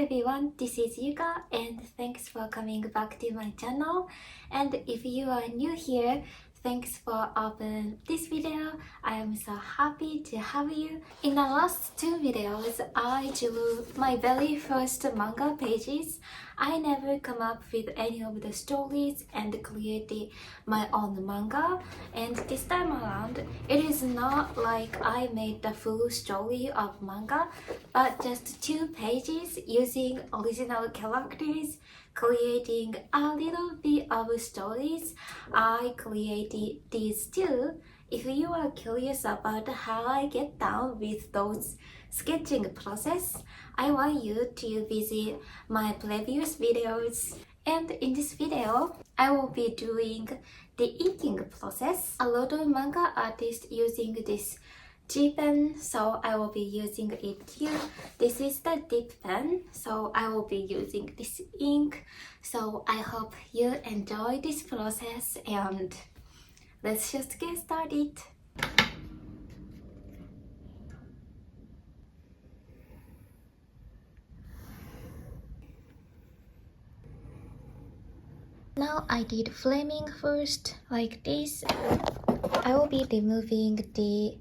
everyone, this is Yuka and thanks for coming back to my channel. And if you are new here, thanks for opening this video. I am so happy to have you. In the last two videos, I drew my very first manga pages. I never come up with any of the stories and created my own manga. And this time around, it is not like I made the full story of manga, but just two pages using original characters, creating a little bit of stories. I created these two. If you are curious about how I get down with those sketching process, I want you to visit my previous videos. And in this video, I will be doing the inking process. A lot of manga artists using this G pen, so I will be using it here. This is the dip pen, so I will be using this ink. So I hope you enjoy this process and let's just get started. Now I did framing first, like this. I will be removing the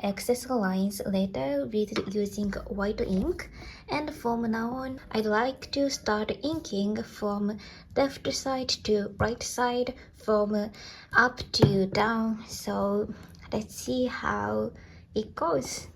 excess lines later with using white ink, and from now on I'd like to start inking from left side to right side, from up to down. So let's see how it goes.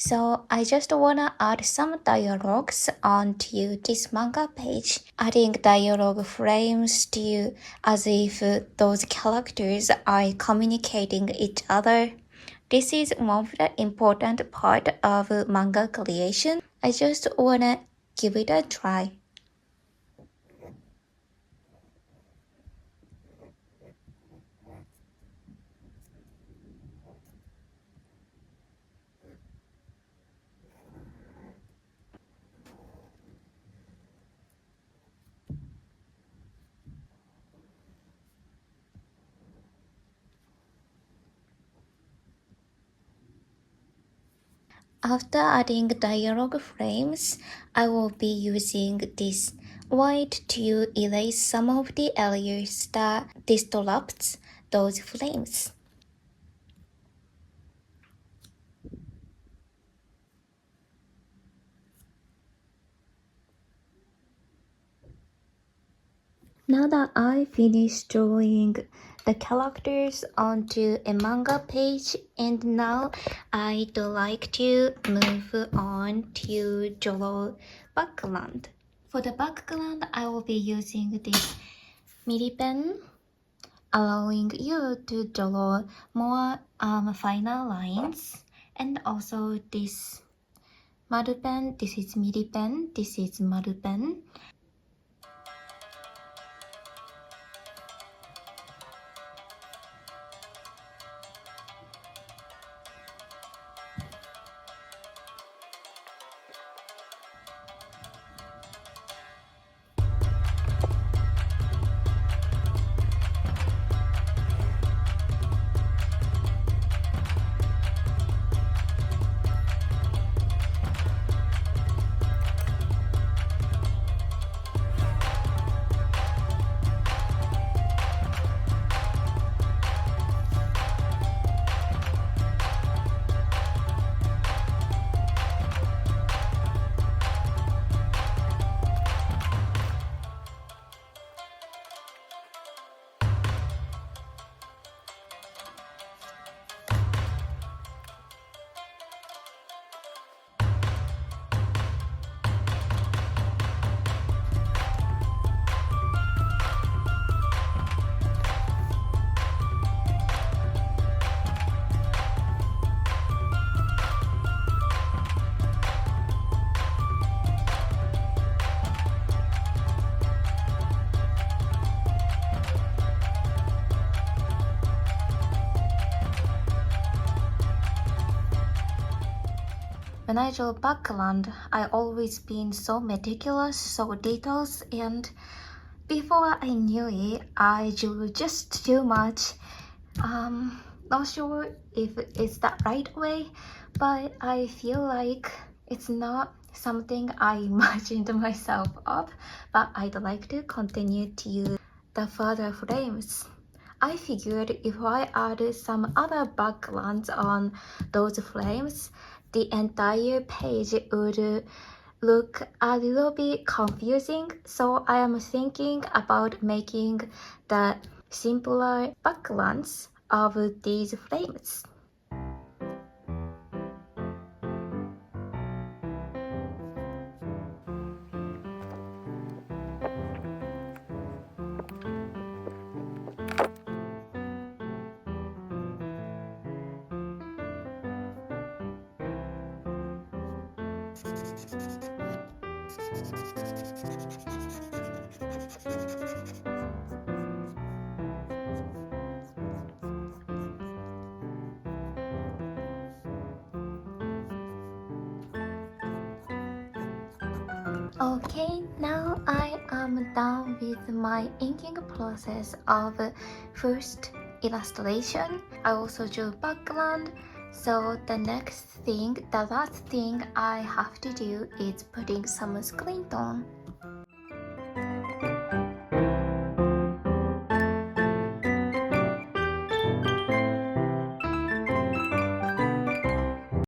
So I just wanna add some dialogues onto this manga page, adding dialogue frames to as if those characters are communicating each other. This is one of the important part of manga creation. I just wanna give it a try. After adding dialogue frames, I will be using this white to erase some of the areas that disrupts those frames. Now that I finished drawing the characters onto a manga page, and now I'd like to move on to draw background. For the background, I will be using this midi pen, allowing you to draw more finer lines, and also this maru pen. This is midi pen. This is maru pen. When I draw background, I always been so meticulous, so details, and before I knew it, I drew just too much. Not sure if it's the right way, but I feel like it's not something I imagined myself up, but I'd like to continue to use the further frames. I figured if I added some other backgrounds on those frames, the entire page would look a little bit confusing, so I am thinking about making the simpler backgrounds of these frames. Okay, now I am done with my inking process of first illustration. I also drew background, so the last thing I have to do is putting some screen tone.